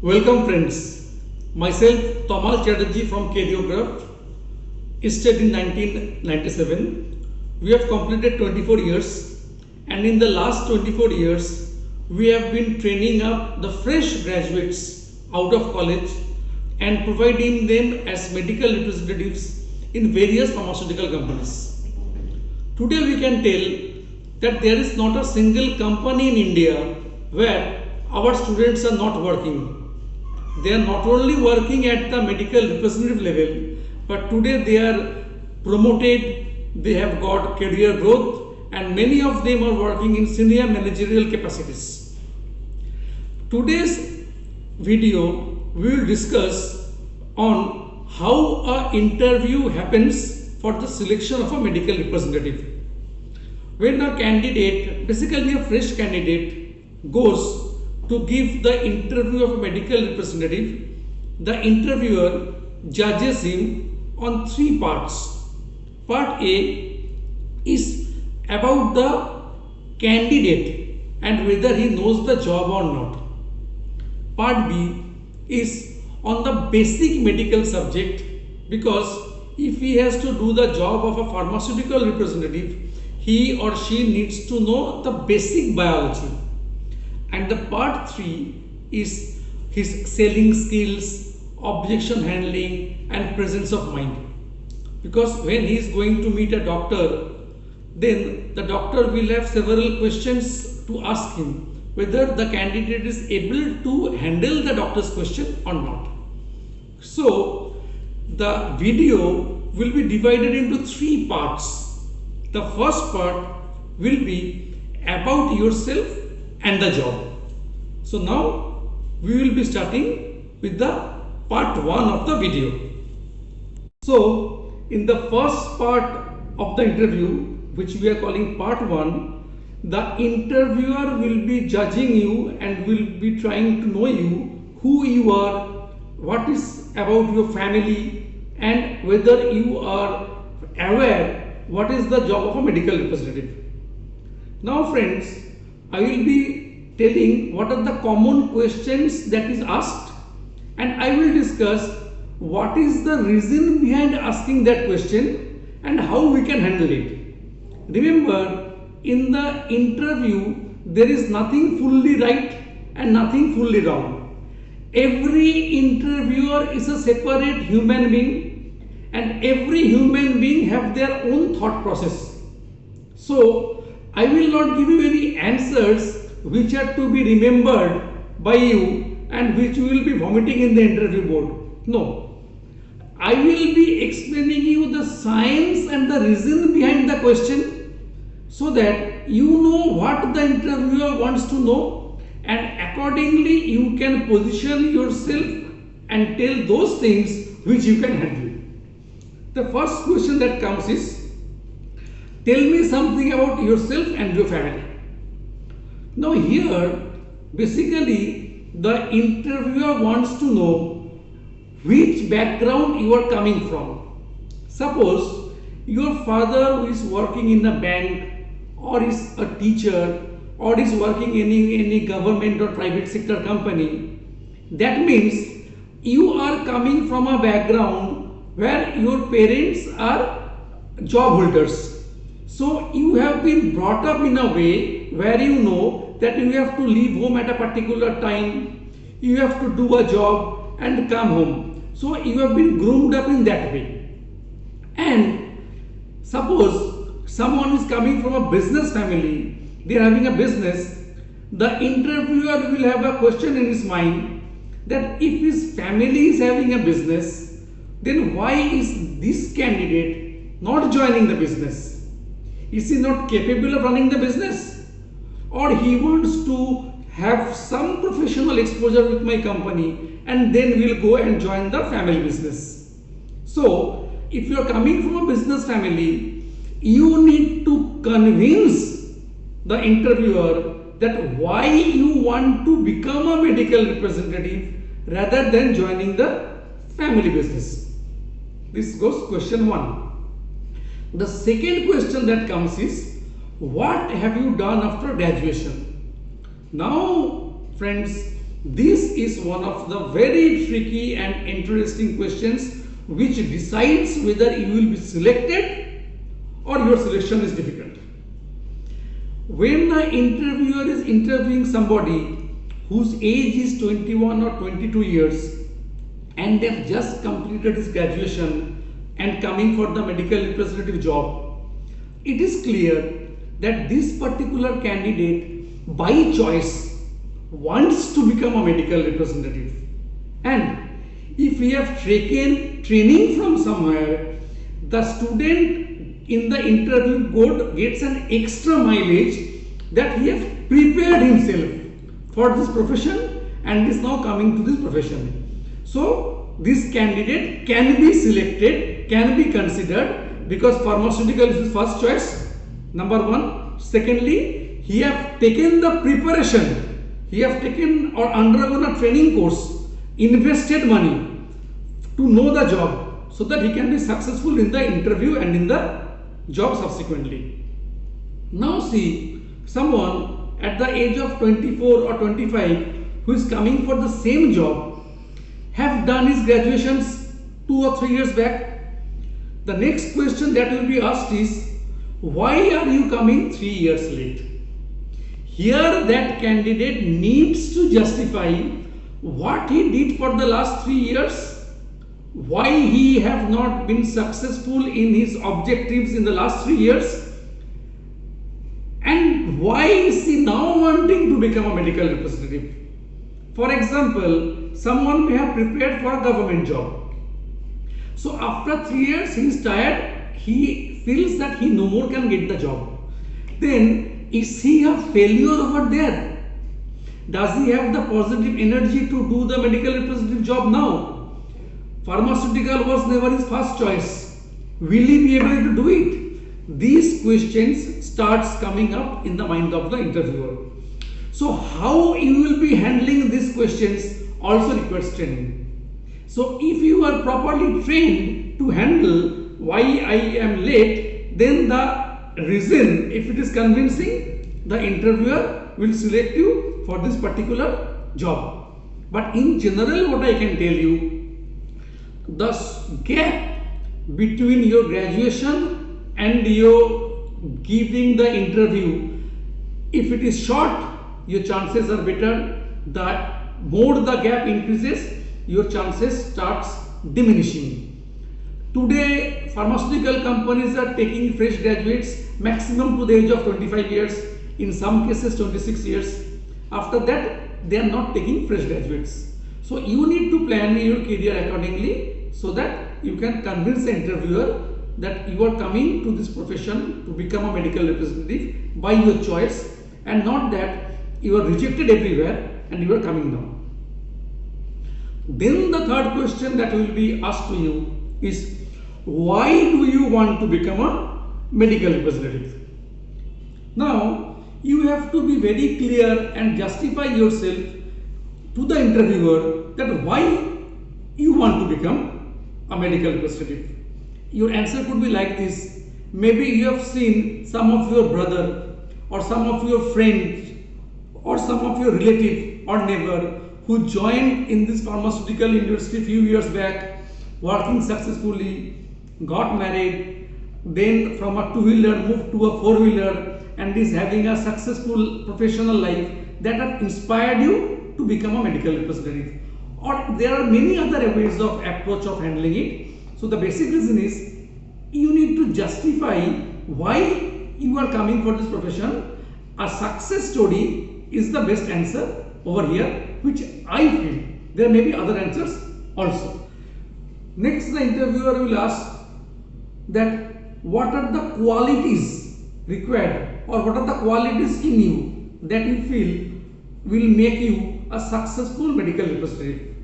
Welcome friends, myself Tamal Chatterjee from Carreograph, started in 1997. We have completed 24 years and in the last 24 years we have been training up the fresh graduates out of college and providing them as medical representatives in various pharmaceutical companies. Today we can tell that there is not a single company in India where our students are not working. They are not only working at the medical representative level, but today they are promoted, they have got career growth, and many of them are working in senior managerial capacities. Today's video we will discuss on how an interview happens for the selection of a medical representative. When a candidate, basically a fresh candidate, goes to give the interview of a medical representative, the interviewer judges him on three parts. Part A is about the candidate and whether he knows the job or not. Part B is on the basic medical subject, because if he has to do the job of a pharmaceutical representative, he or she needs to know the basic biology. And the part 3 is his selling skills, objection handling and presence of mind. Because when he is going to meet a doctor, then the doctor will have several questions to ask him whether the candidate is able to handle the doctor's question or not. So the video will be divided into three parts. The first part will be about yourself and the job. So now we will be starting with the part 1 of the video. So in the first part of the interview, which we are calling part 1, the interviewer will be judging you and will be trying to know you, who you are, what is about your family, and whether you are aware what is the job of a medical representative. Now friends, I will be telling what are the common questions that is asked, and I will discuss what is the reason behind asking that question and how we can handle it. Remember, in the interview there is nothing fully right and nothing fully wrong. Every interviewer is a separate human being, and every human being have their own thought process. So I will not give you any answers which are to be remembered by you and which you will be vomiting in the interview board. No. I will be explaining you the science and the reason behind the question, so that you know what the interviewer wants to know, and accordingly you can position yourself and tell those things which you can handle. The first question that comes is, tell me something about yourself and your family. Now here, basically the interviewer wants to know which background you are coming from. Suppose your father is working in a bank, or is a teacher, or is working in any government or private sector company. That means you are coming from a background where your parents are job holders. So you have been brought up in a way where you know that you have to leave home at a particular time, you have to do a job and come home. So you have been groomed up in that way. And suppose someone is coming from a business family, they are having a business, the interviewer will have a question in his mind that if his family is having a business, then why is this candidate not joining the business? Is he not capable of running the business? Or he wants to have some professional exposure with my company and then will go and join the family business. So if you are coming from a business family, you need to convince the interviewer that why you want to become a medical representative rather than joining the family business. This goes question 1. The second question that comes is, what have you done after graduation? Now friends, This is one of the very tricky and interesting questions which decides whether you will be selected or your selection is difficult. When an interviewer is interviewing somebody whose age is 21 or 22 years and they have just completed his graduation and coming for the medical representative job, it is clear that this particular candidate by choice wants to become a medical representative. And if we have taken training from somewhere, the student in the interview board gets an extra mileage that he has prepared himself for this profession and is now coming to this profession. So this candidate can be selected, can be considered, because pharmaceutical is his first choice, number one. Secondly, he have taken the preparation, he have taken or undergone a training course, invested money to know the job so that he can be successful in the interview and in the job subsequently. Now see, someone at the age of 24 or 25 who is coming for the same job have done his graduations 2 or 3 years back. The next question that will be asked is, why are you coming 3 years late? Here that candidate needs to justify what he did for the last 3 years, why he have not been successful in his objectives in the last 3 years, and why is he now wanting to become a medical representative. For example, someone may have prepared for a government job. So after 3 years he is tired, he feels that he no more can get the job. Then is he a failure over there? Does he have the positive energy to do the medical representative job now? Pharmaceutical was never his first choice. Will he be able to do it? These questions starts coming up in the mind of the interviewer. So how you will be handling these questions also requires training. So if you are properly trained to handle why I am late, then the reason, if it is convincing, the interviewer will select you for this particular job. But in general, what I can tell you, the gap between your graduation and your giving the interview, if it is short, your chances are better. The more the gap increases, your chances starts diminishing. Today, pharmaceutical companies are taking fresh graduates maximum to the age of 25 years, in some cases 26 years. After that, they are not taking fresh graduates. So you need to plan your career accordingly, so that you can convince the interviewer that you are coming to this profession to become a medical representative by your choice, and not that you are rejected everywhere and you are coming down. Then the third question that will be asked to you is, why do you want to become a medical representative? Now you have to be very clear and justify yourself to the interviewer that why you want to become a medical representative. Your answer could be like this. Maybe you have seen some of your brother or some of your friends or some of your relative or neighbor who joined in this pharmaceutical industry few years back, working successfully, got married, then from a two-wheeler moved to a four-wheeler and is having a successful professional life, that have inspired you to become a medical representative. Or there are many other ways of approach of handling it. So the basic reason is, you need to justify why you are coming for this profession. A success story is the best answer over here, which I feel. There may be other answers also. Next, the interviewer will ask that what are the qualities required, or what are the qualities in you that you feel will make you a successful medical representative.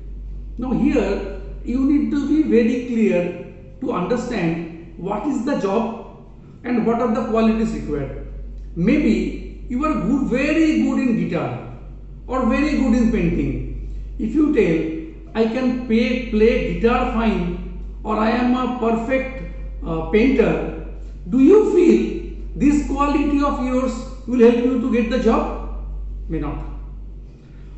Now here you need to be very clear to understand what is the job and what are the qualities required. Maybe you are good, very good in guitar or very good in painting. If you tell, I can play guitar fine, or I am a perfect painter, do you feel this quality of yours will help you to get the job? May not.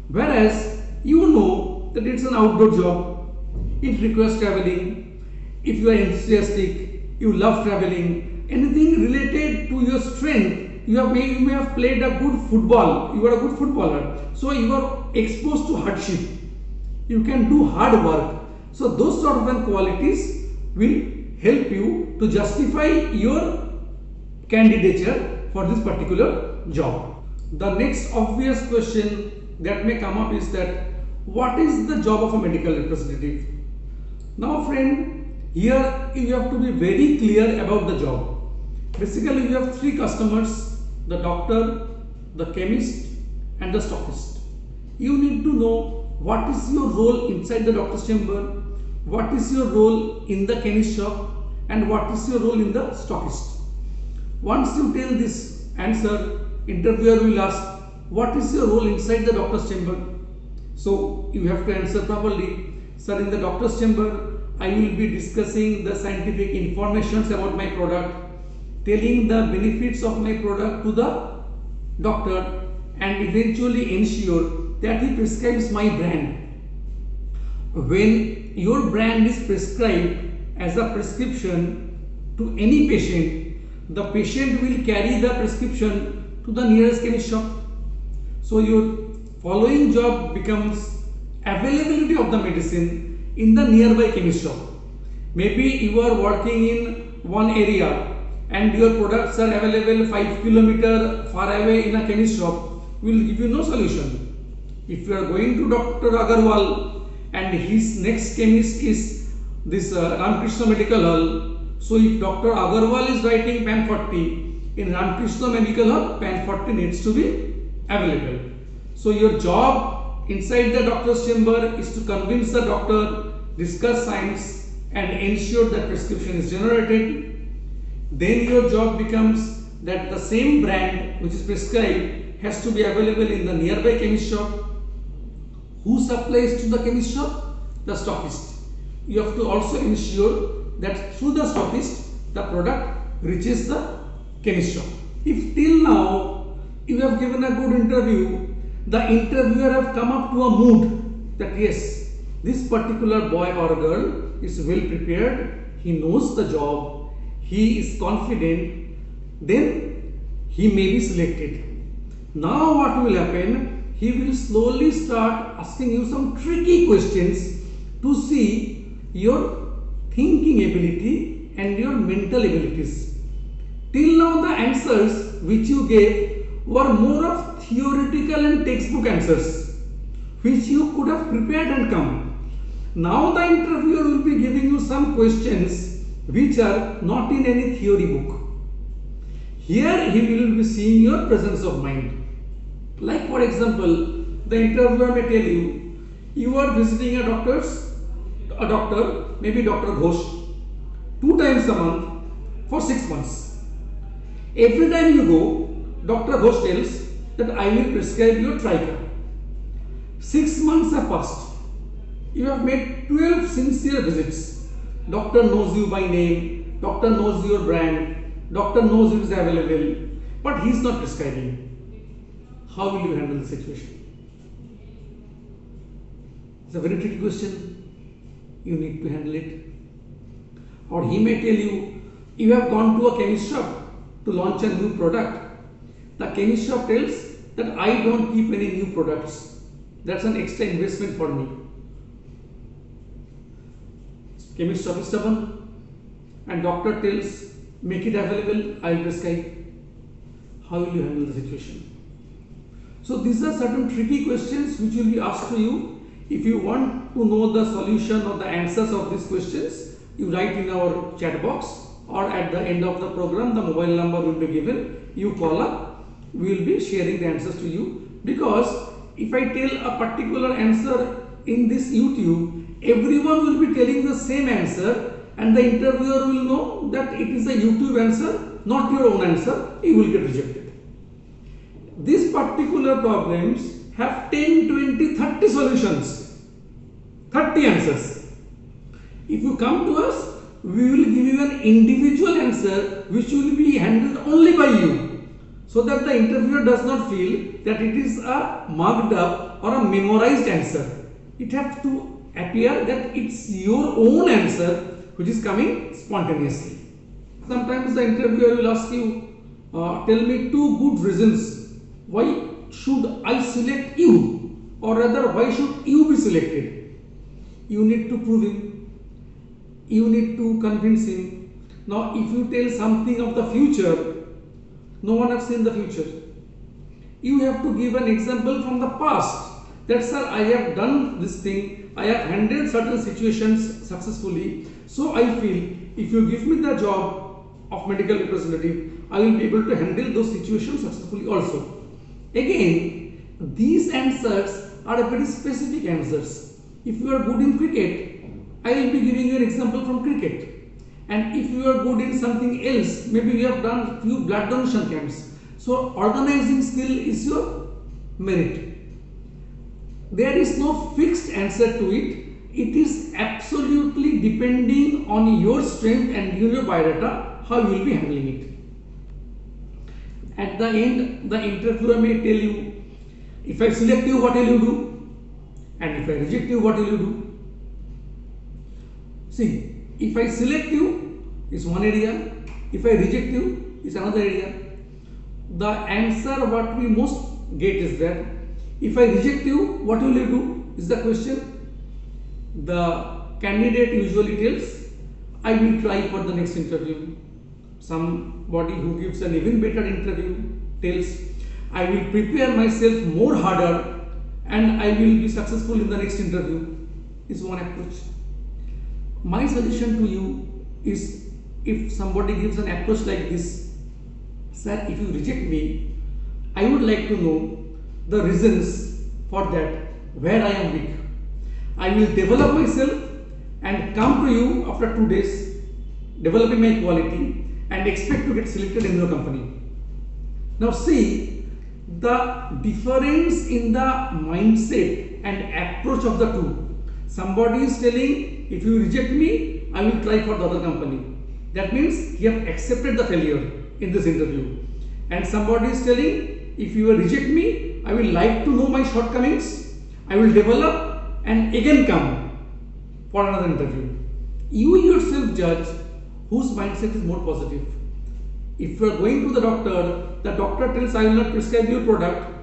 Whereas you know that it's an outdoor job, it requires traveling. If you are enthusiastic, you love traveling, anything related to your strength, you may have played a good football, you are a good footballer, so you are exposed to hardship, you can do hard work. So those sort of qualities will help you to justify your candidature for this particular job. The next obvious question that may come up is that what is the job of a medical representative? Now friend, here you have to be very clear about the job. Basically you have three customers, the doctor, the chemist and the stockist. You need to know what is your role inside the doctor's chamber, what is your role in the chemist shop and what is your role in the stockist. Once you tell this answer, interviewer will ask, what is your role inside the doctor's chamber? So you have to answer properly. Sir, in the doctor's chamber, I will be discussing the scientific information about my product, telling the benefits of my product to the doctor and eventually ensure that he prescribes my brand. When your brand is prescribed as a prescription to any patient, the patient will carry the prescription to the nearest chemist shop. So your following job becomes availability of the medicine in the nearby chemist shop. Maybe you are working in one area and your products are available 5 km far away in a chemist shop, will give you no solution. If you are going to Dr. Agarwal and his next chemist is this Ramkrishna Medical Hall, so if Dr. Agarwal is writing PAN 40, in Ramkrishna Medical Hall, PAN 40 needs to be available. So your job inside the doctor's chamber is to convince the doctor, discuss science and ensure that prescription is generated. Then your job becomes that the same brand which is prescribed has to be available in the nearby chemist shop. Who supplies to the chemist shop? The stockist. You have to also ensure that through the stockist the product reaches the chemist shop. If till now you have given a good interview, the interviewer have come up to a mood that yes, this particular boy or girl is well prepared, he knows the job, he is confident, then he may be selected. Now what will happen? He will slowly start asking you some tricky questions to see your thinking ability and your mental abilities. Till now the answers which you gave were more of theoretical and textbook answers which you could have prepared and come. Now the interviewer will be giving you some questions which are not in any theory book. Here he will be seeing your presence of mind. Like for example, the interviewer may tell you, you are visiting a doctor, maybe Dr. Ghosh, 2 times a month for 6 months. Every time you go, Dr. Ghosh tells that I will prescribe your Trica. 6 months have passed. You have made 12 sincere visits. Doctor knows you by name, doctor knows your brand, doctor knows it is available, but he is not prescribing. How will you handle the situation? It's a very tricky question. You need to handle it. Or he may tell you, you have gone to a chemist shop to launch a new product. The chemist shop tells that I don't keep any new products. That's an extra investment for me. Chemist shop is stubborn and doctor tells, make it available, I will prescribe. How will you handle the situation? So these are certain tricky questions which will be asked to you. If you want to know the solution or the answers of these questions, you write in our chat box or at the end of the program the mobile number will be given. You call up, we will be sharing the answers to you, because if I tell a particular answer in this YouTube, everyone will be telling the same answer and the interviewer will know that it is a YouTube answer, not your own answer, you will get rejected. These particular problems have 10, 20, 30 solutions, 30 answers. If you come to us, we will give you an individual answer which will be handled only by you. so that the interviewer does not feel that it is a mugged up or a memorized answer. It has to appear that it's your own answer which is coming spontaneously. Sometimes the interviewer will ask you, tell me two good reasons why should I select you, or rather why should you be selected. You need to prove him, you need to convince him. Now if you tell something of the future, no one has seen the future. You have to give an example from the past. That sir, I have done this thing, I have handled certain situations successfully, so I feel if you give me the job of medical representative, I will be able to handle those situations successfully also. Again, these answers are very specific answers. If you are good in cricket, I will be giving you an example from cricket. And if you are good in something else, maybe you have done few blood donation camps. So organizing skill is your merit. There is no fixed answer to it. It is absolutely depending on your strength and your biodata, how you will be handling it. At the end, the interviewer may tell you, if I select you, what will you do? And if I reject you, what will you do? See, if I select you, is one area. If I reject you, is another area. The answer what we most get is that if I reject you, what will you do? Is the question. The candidate usually tells, I will try for the next interview. Somebody who gives an even better interview tells, I will prepare myself more harder and I will be successful in the next interview. Is one approach. My suggestion to you is, if somebody gives an approach like this, sir, if you reject me, I would like to know the reasons for that, where I am weak. I will develop myself and come to you after 2 days, developing my quality and expect to get selected in your company. Now see the difference in the mindset and approach of the two. Somebody is telling, if you reject me, I will try for the other company. That means he have accepted the failure in this interview. And somebody is telling, if you reject me, I will like to know my shortcomings, I will develop and again come for another interview. You yourself judge whose mindset is more positive. If you are going to the doctor tells, I will not prescribe your product.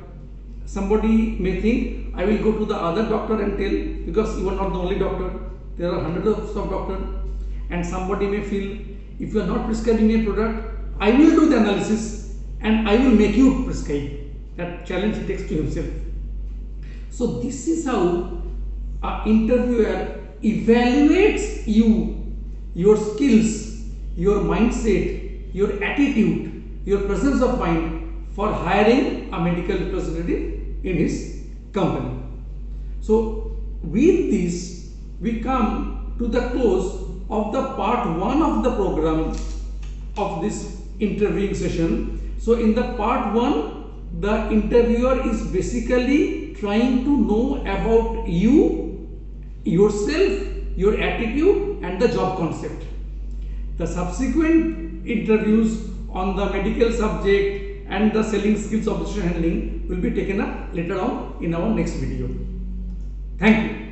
Somebody may think, I will go to the other doctor and tell, because you are not the only doctor. There are hundreds of doctors. And somebody may feel, if you are not prescribing a product, I will do the analysis and I will make you prescribe. That challenge he takes to himself. So this is how an interviewer evaluates you, your skills, your mindset, your attitude, your presence of mind for hiring a medical representative in his company. So with this, we come to the close of the part 1 of the program of this interviewing session. So in the part 1, the interviewer is basically trying to know about you, yourself, your attitude and the job concept. The subsequent interviews on the medical subject and the selling skills, objection handling will be taken up later on in our next video. Thank you.